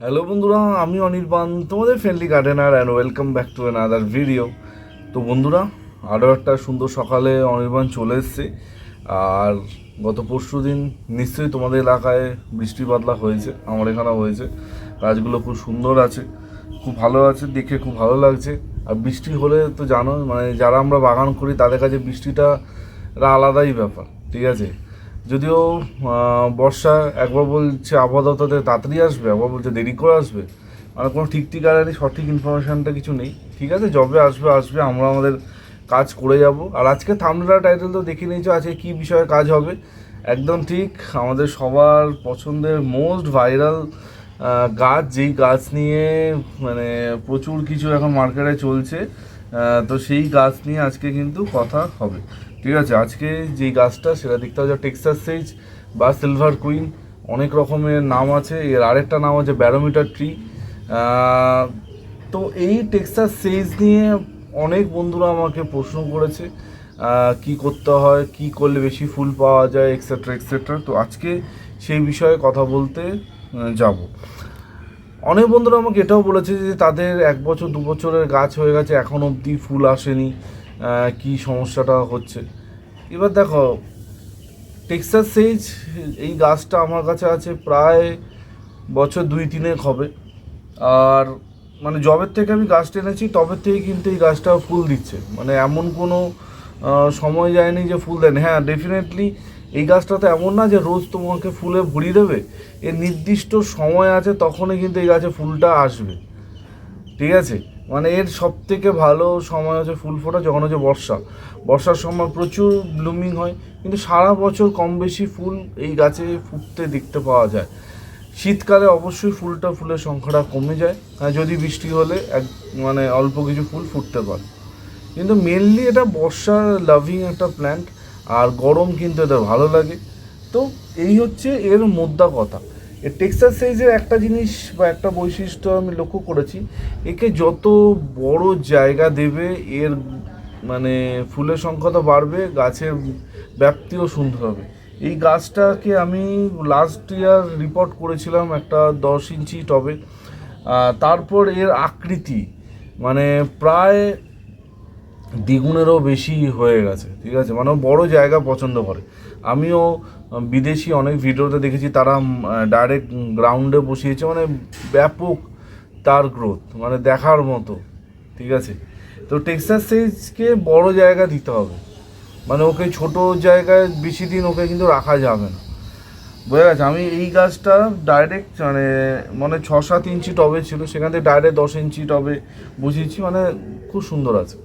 Hello বন্ধুরা, আমি অনির্বাণ, তোমাদের friendly gardener and welcome back to another video. তো বন্ধুরা, আরও একটা সুন্দর সকালে অনির্বাণ চলে এসছে। আর গত পরশু দিন নিশ্চয়ই তোমাদের এলাকায় বৃষ্টি বাদলা হয়েছে, আমার এখানেও হয়েছে। গাছগুলো খুব সুন্দর আছে, খুব ভালো আছে, দেখে খুব ভালো লাগছে। আর বৃষ্টি হলে তো জানো, মানে যারা আমরা বাগান করি তাদের কাছে বৃষ্টিটা একটা আলাদাই ব্যাপার, ঠিক আছে। যদিও বর্ষা একবার বলছে আবহাওয়া দপ্তর তাড়াতাড়ি আসবে, একবার বলছে দেরি করে আসবে, মানে কোনো ঠিক ঠিকানা নেই, সঠিক ইনফরমেশানটা কিছু নেই। ঠিক আছে, যবে আসবে আসবে, আমরা আমাদের কাজ করে যাব। আর আজকে থাম্বনেল টাইটেল তো দেখে নিয়েছো, আজকে কী বিষয়ে কাজ হবে। একদম ঠিক, আমাদের সবার পছন্দের মোস্ট ভাইরাল গাছ, যেই গাছ নিয়ে মানে প্রচুর কিছু এখন মার্কেটে চলছে, তো সেই গাছ নিয়ে আজকে কিন্তু কথা হবে। ঠিক আছে, আজকে যেই গাছটা সেটা দেখতে হচ্ছে টেক্সাস সেজ বা সিলভার কুইন, অনেক রকমের নাম আছে। এর আরেকটা নাম আছে ব্যারোমিটার ট্রি। তো এই টেক্সাস সেজ নিয়ে অনেক বন্ধুরা আমাকে প্রশ্ন করেছে কি করতে হয়, কি করলে বেশি ফুল পাওয়া যায়, এক্সেট্রা এক্সেট্রা। তো আজকে সেই বিষয়ে কথা বলতে যাব। অনেক বন্ধুরা আমাকে এটাও বলেছে যে তাদের 1 বছর 2 বছরের গাছ হয়ে গেছে, এখন অবধি ফুল আসেনি, কি সমস্যাটা হচ্ছে। এবার দেখো, টেক্সাস সেজ এই গাছটা আমার কাছে আছে প্রায় বছর 2-3 হবে। আর মানে জবের থেকে আমি গাছটা এনেছি তবের থেকে কিন্তু এই গাছটা ফুল দিচ্ছে, মানে এমন কোনো সময় যায়নি যে ফুল দেন। হ্যাঁ, ডেফিনেটলি এই গাছটাতে এমন না যে রোজ তোমাকে ফুলে ভরিয়ে দেবে, এর নির্দিষ্ট সময় আছে, তখনই কিন্তু এই গাছে ফুলটা আসবে। ঠিক আছে, মানে এর সব থেকে ভালো সময় হচ্ছে ফুল ফোটা যখন হচ্ছে বর্ষা। বর্ষার সময় প্রচুর ব্লুমিং হয়, কিন্তু সারা বছর কম বেশি ফুল এই গাছে ফুটতে দেখতে পাওয়া যায়। শীতকালে অবশ্যই ফুলের সংখ্যাটা কমে যায়, যদি বৃষ্টি হলে মানে অল্প কিছু ফুল ফুটতে পারে। কিন্তু মেনলি এটা বর্ষা লাভিং একটা প্ল্যান্ট, আর গরম কিন্তু এদের ভালো লাগে। তো এই হচ্ছে এর মোদ্দা কথা। এর টেক্সাস সাইজের একটা জিনিস বা একটা বৈশিষ্ট্য আমি লক্ষ্য করেছি, একে যত বড় জায়গা দেবে এর মানে ফুলের সংখ্যা তো বাড়বে, গাছের ব্যাপ্তিও সুন্দর হবে। এই গাছটাকে আমি লাস্ট ইয়ার রিপোর্ট করেছিলাম একটা 10 ইঞ্চি টবে। তারপর এর আকৃতি মানে প্রায় দ্বিগুণেরও বেশি হয়ে গেছে। ঠিক আছে, মানে বড় জায়গা পছন্দ করে। আমিও বিদেশি অনেক ভিডিওতে দেখেছি, তারা ডাইরেক্ট গ্রাউন্ডে বসিয়েছে, মানে ব্যাপক তার গ্রোথ, মানে দেখার মতো। ঠিক আছে, তো টেক্সাস সাইজকে বড় জায়গা দিতে হবে, মানে ওকে ছোট জায়গায় বেশি দিন ওকে কিন্তু রাখা যাবে না। বোঝা গেছে। আমি এই গাছটা ডাইরেক্ট মানে মানে 6-7 ইঞ্চি টবে ছিল, সেখান থেকে ডাইরেক্ট 10 ইঞ্চি টবে বসিয়েছি, মানে খুব সুন্দর আছে।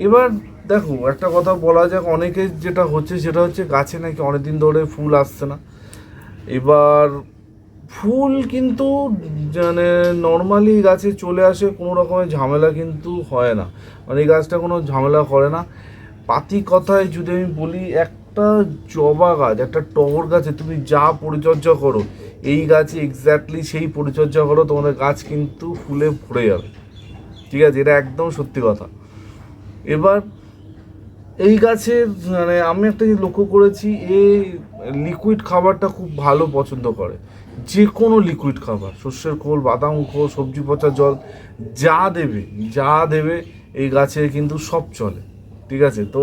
এবার দেখো, একটা কথা বলা যাক, অনেকে যেটা হচ্ছে সেটা হচ্ছে গাছে নাকি অনেকদিন ধরে ফুল আসছে না। এবার ফুল কিন্তু মানে নর্মালি গাছে চলে আসে, কোনো রকমের ঝামেলা কিন্তু হয় না, মানে এই গাছটা কোনো ঝামেলা করে না। পাতি কথায় যদি আমি বলি, একটা জবা গাছ, একটা টগর গাছে তুমি যা পরিচর্যা করো, এই গাছে এক্স্যাক্টলি সেই পরিচর্যা করো, তোমাদের গাছ কিন্তু ফুলে ভরে যাবে। ঠিক আছে, এটা একদম সত্যি কথা। এবার এই গাছের মানে আমি একটা জিনিস লক্ষ্য করেছি, এই লিকুইড খাবারটা খুব ভালো পছন্দ করে। যে কোনো লিকুইড খাবার, শস্যের খোল, বাদাম খোল, সবজি পচা জল, যা দেবে এই গাছে কিন্তু সব চলে। ঠিক আছে, তো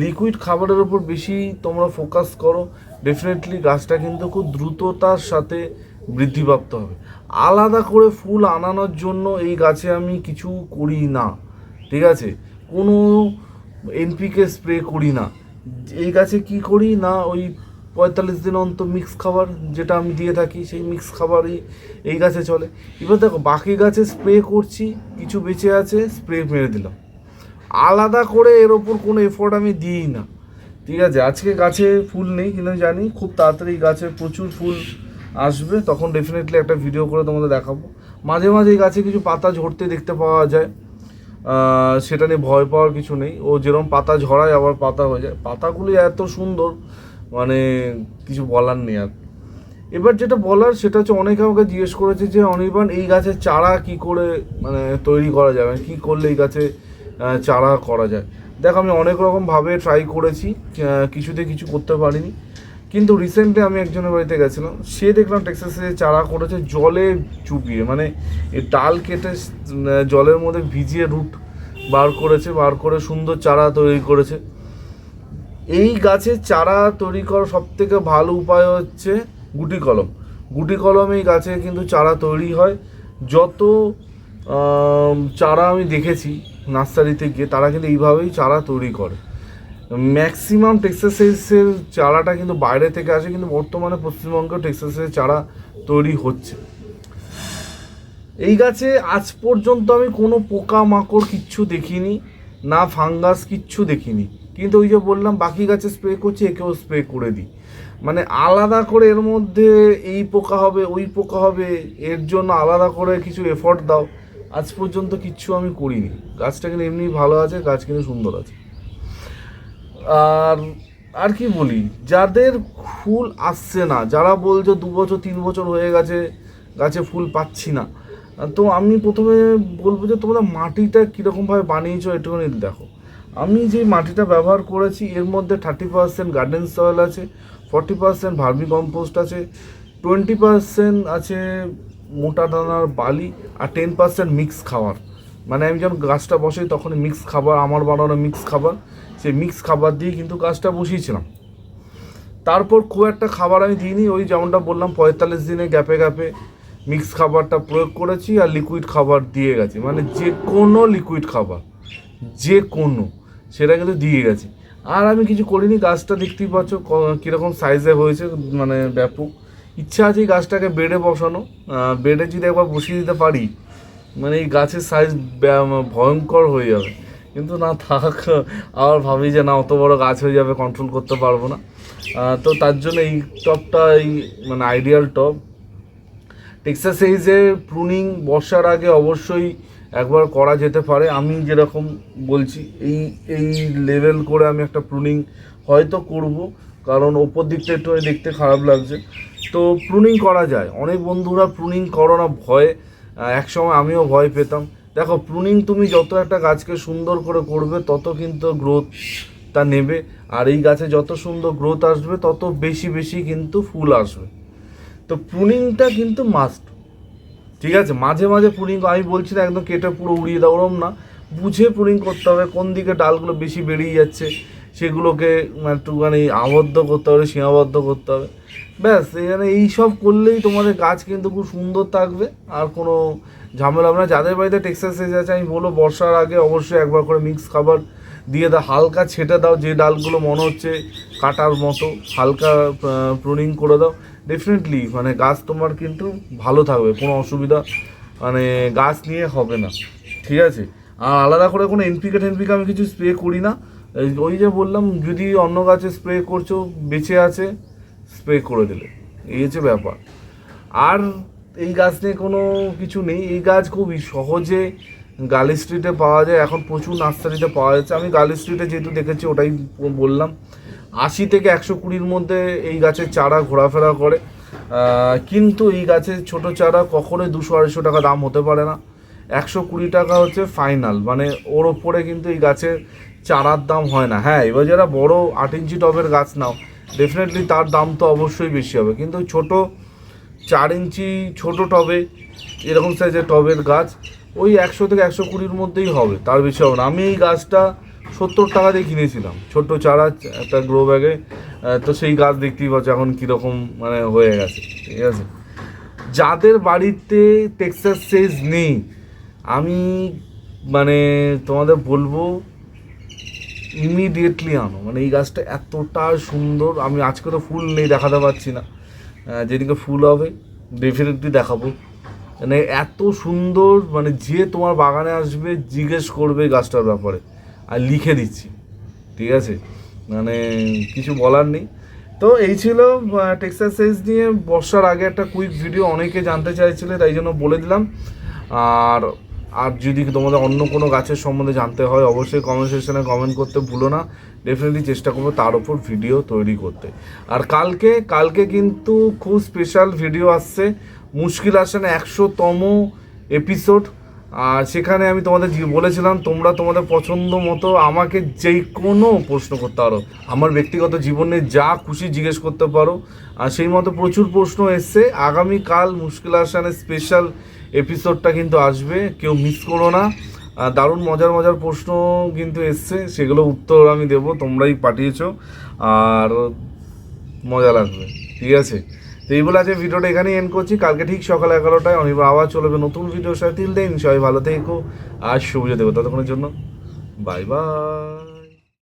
লিকুইড খাবারের ওপর বেশি তোমরা ফোকাস করো, ডেফিনেটলি গাছটা কিন্তু খুব দ্রুততার সাথে বৃদ্ধিপ্রাপ্ত হবে। আলাদা করে ফুল আনানোর জন্য এই গাছে আমি কিছু করি না। ঠিক আছে, কোনো এনপিকে স্প্রে করি না। এই গাছে কি করি না, ওই 45 দিন অন্তর মিক্স খাবার যেটা আমি দিয়ে থাকি, সেই মিক্স খাবারই এই গাছে চলে। এবার দেখো, বাকি গাছে স্প্রে করছি, কিছু বেঁচে আছে, স্প্রে মেরে দিলাম। আলাদা করে এর ওপর কোনো এফোর্ট আমি দিই না। ঠিক আছে, আজকে গাছে ফুল নেই, কিন্তু জানি খুব তাড়াতাড়ি গাছে প্রচুর ফুল আসবে, তখন ডেফিনেটলি একটা ভিডিও করে তোমাদের দেখাবো। মাঝে মাঝে এই গাছে কিছু পাতা ঝরতে দেখতে পাওয়া যায়, সেটা নিয়ে ভয় পাওয়ার কিছু নেই। ও যেরকম পাতা ঝরায় আবার পাতা হয়ে যায়, পাতাগুলি এত সুন্দর, মানে কিছু বলার নেই আর। এবার যেটা বলার সেটা হচ্ছে, অনেকে আমাকে জিজ্ঞেস করেছে যে অনির্বাণ, এই গাছের চারা কি করে মানে তৈরি করা যাবে, কি করলে এই গাছে চারা করা যায়। দেখো, আমি অনেক রকমভাবে ট্রাই করেছি, কিছুতে কিছু করতে পারিনি। কিন্তু রিসেন্টলি আমি একজনের বাড়িতে গেছিলাম, সে দেখলাম টেক্সাসে চারা করেছে জলে চুপিয়ে, মানে এই ডাল কেটে জলের মধ্যে ভিজিয়ে রুট বার করে সুন্দর চারা তৈরি করেছে। এই গাছের চারা তৈরি করার সবথেকে ভালো উপায় হচ্ছে গুটি কলম। গুটি কলমে এই গাছে কিন্তু চারা তৈরি হয়। যত চারা আমি দেখেছি নার্সারিতে গিয়ে, তারা কিন্তু এইভাবেই চারা তৈরি করে। ম্যাক্সিমাম টেক্সাসের চারাটা কিন্তু বাইরে থেকে আসে, কিন্তু বর্তমানে পশ্চিমবঙ্গেও টেক্সাসের চারা তৈরি হচ্ছে। এই গাছে আজ পর্যন্ত আমি কোনো পোকামাকড় কিচ্ছু দেখিনি, না ফাঙ্গাস কিচ্ছু দেখিনি। কিন্তু ওই যে বললাম বাকি গাছে স্প্রে করছি, একেও স্প্রে করে দিই, মানে আলাদা করে এর মধ্যে এই পোকা হবে ওই পোকা হবে এর জন্য আলাদা করে কিছু এফর্ট দাও, আজ পর্যন্ত কিচ্ছু আমি করিনি। গাছটা কিন্তু এমনি ভালো আছে, গাছ কিন্তু সুন্দর আছে। আর কি বলি, যাদের ফুল আসছে না, যারা বলছো 2 বছর 3 বছর হয়ে গেছে গাছে ফুল পাচ্ছি না, তো আমি প্রথমে বলবো যে তোমরা মাটিটা কীরকমভাবে বানিয়েছো একটুখানি দেখো। আমি যে মাটিটা ব্যবহার করেছি এর মধ্যে 30% গার্ডেন সয়েল আছে, 40% ভার্মি কম্পোস্ট আছে, 20% আছে মোটা দানার বালি, আর 10% মিক্স খাবার। মানে আমি যখন গাছটা বসাই তখন মিক্স খাবার, আমার বানানো মিক্স খাবার, সেই মিক্স খাবার দিয়ে কিন্তু গাছটা বসিয়েছিলাম। তারপর খুব একটা খাবার আমি দিইনি, ওই যেমনটা বললাম 45 দিনে গ্যাপে গ্যাপে মিক্স খাবারটা প্রয়োগ করেছি, আর লিকুইড খাবার দিয়ে গেছি, মানে যে কোনো লিকুইড খাবার যে কোনো সেটা কিন্তু দিয়ে গেছি। আর আমি কিছু করিনি। গাছটা দেখতেই পাচ্ছ কীরকম সাইজে হয়েছে, মানে ব্যাপক। ইচ্ছা আছে এই গাছটাকে বেডে বসানো, বেডে যদি একবার বসিয়ে দিতে পারি, মানে এই গাছের সাইজ ভয়ঙ্কর হয়ে যাবে। কিন্তু না থাক, আবার ভাবি যে না অত বড় গাছ হয়ে যাবে, কন্ট্রোল করতে পারবো না। তো তার জন্য এই টবটা এই মানে আইডিয়াল টব। টেক্সাস এইজে প্রুনিং বর্ষার আগে অবশ্যই একবার করা যেতে পারে। আমি যেরকম বলছি এই এই লেভেল করে আমি একটা প্রুনিং হয়তো করব, কারণ ওপর দিকটা একটু দেখতে খারাপ লাগছে। তো প্রুনিং করা যায়, অনেক বন্ধুরা প্রুনিং করো না ভয়ে, একসময় আমিও ভয় পেতাম। দেখো প্রুনিং তুমি যত একটা গাছকে সুন্দর করে করবে তত কিন্তু গ্রোথটা নেবে, আর এই গাছে যত সুন্দর গ্রোথ আসবে তত বেশি বেশি কিন্তু ফুল আসবে। তো প্রুনিংটা কিন্তু মাস্ট, ঠিক আছে? মাঝে মাঝে প্রুনিং, আমি বলছি না একদম কেটে পুরো উড়িয়ে দাও, ওরম না, বুঝে প্রুনিং করতে হবে। কোন দিকে ডালগুলো বেশি বেরিয়ে যাচ্ছে সেগুলোকে একটুখানি আবদ্ধ করতে হবে, সীমাবদ্ধ করতে হবে, ব্যাস। এখানে এইসব করলেই তোমাদের গাছ কিন্তু খুব সুন্দর থাকবে, আর কোনো ঝামেলা হবে না। যাদের বাড়িতে টেক্সাস এজ আছে আমি বলবো বর্ষার আগে অবশ্যই একবার করে মিক্স খাবার দিয়ে দাও, হালকা ছেটে দাও, যে ডালগুলো মনে হচ্ছে কাটার মতো হালকা প্রুনিং করে দাও। ডেফিনেটলি মানে গাছ তোমার কিন্তু ভালো থাকবে, কোনো অসুবিধা মানে গাছ নিয়ে হবে না, ঠিক আছে? আর আলাদা করে কোনো এনপিকে আমি কিছু স্প্রে করি না। ওই যে বললাম, যদি অন্য গাছে স্প্রে করছো বেঁচে আছে স্প্রে করে দিলে, এই হচ্ছে ব্যাপার। আর এই গাছ নিয়ে কোনো কিছু নেই। এই গাছ খুবই সহজে গার্লি স্ট্রিটে পাওয়া যায়, এখন প্রচুর নার্সারিতে পাওয়া যাচ্ছে। আমি গার্লি স্ট্রিটে যেহেতু দেখেছি ওটাই বললাম। 80 থেকে 120-র মধ্যে এই গাছের চারা ঘোরাফেরা করে, কিন্তু এই গাছের ছোট চারা কখনোই 200-250 টাকা দাম হতে পারে না। 120 টাকা হচ্ছে ফাইনাল, মানে ওর ওপরে কিন্তু এই গাছের চারার দাম হয় না। হ্যাঁ, এবার যারা বড় 8 ইঞ্চি টবের গাছ নাও ডেফিনেটলি তার দাম তো অবশ্যই বেশি হবে, কিন্তু ছোট 4 ইঞ্চি ছোট টবে এরকম সাইজের টবের গাছ ওই 100 থেকে 120-র মধ্যেই হবে, তার বেশি হবে না। আমি এই গাছটা 70 টাকা দিয়ে কিনেছিলাম, ছোট্ট চারা একটা গ্রো ব্যাগে। তো সেই গাছ দেখতেই পাচ্ছ এখন কীরকম মানে হয়ে গেছে, ঠিক আছে? যাদের বাড়িতে টেক্সাস সেজ নেই, আমি মানে তোমাদের বলবো ইমিডিয়েটলি আনো। মানে এই গাছটা এতটা সুন্দর, আমি আজকে তো ফুল নেই দেখাতে পারছি না, যেদিকে ফুল হবে ডেফিনেটলি দেখাবো। মানে এত সুন্দর, মানে যে তোমার বাগানে আসবে জিজ্ঞেস করবে গাছটার ব্যাপারে, আর লিখে দিচ্ছি, ঠিক আছে? মানে কিছু বলার নেই। তো এই ছিল টেক্সাস সেজ নিয়ে বর্ষার আগে একটা কুইক ভিডিও, অনেকে জানতে চাইছিলে তাই জন্য বলে দিলাম। আর যদি তোমাদের অন্য কোনো গাছের সম্বন্ধে জানতে হয় অবশ্যই কমেন্ট সেকশনে কমেন্ট করতে ভুলো না, ডেফিনেটলি চেষ্টা করবো তার উপর ভিডিও তৈরি করতে। আর কালকে কিন্তু খুব স্পেশাল ভিডিও আসছে, মুশকিল আসে না 100তম এপিসোড। আর সেখানে আমি তোমাদের বলেছিলাম তোমরা তোমাদের পছন্দ মতো আমাকে যে কোনো প্রশ্ন করতে পারো, আমার ব্যক্তিগত জীবনে যা খুশি জিজ্ঞেস করতে পারো। আর সেই মতো প্রচুর প্রশ্ন এসছে। আগামীকাল মুশকিল আসানের স্পেশাল এপিসোডটা কিন্তু আসবে, কেউ মিস করো না। দারুণ মজার মজার প্রশ্ন কিন্তু এসছে, সেগুলো উত্তর আমি দেবো, তোমরাই পাঠিয়েছো, আর মজা লাগবে। ঠিক আছে, তো এই বলে আজকে ভিডিওটা এখানেই এন্ড করছি। কালকে ঠিক সকাল 11টায় অনির্বাণ আবার চলবে নতুন ভিডিওর সাথে। তিল দিন সবাই ভালো থেকো আর শুভ দেবো, ততক্ষণের জন্য বাই বাই।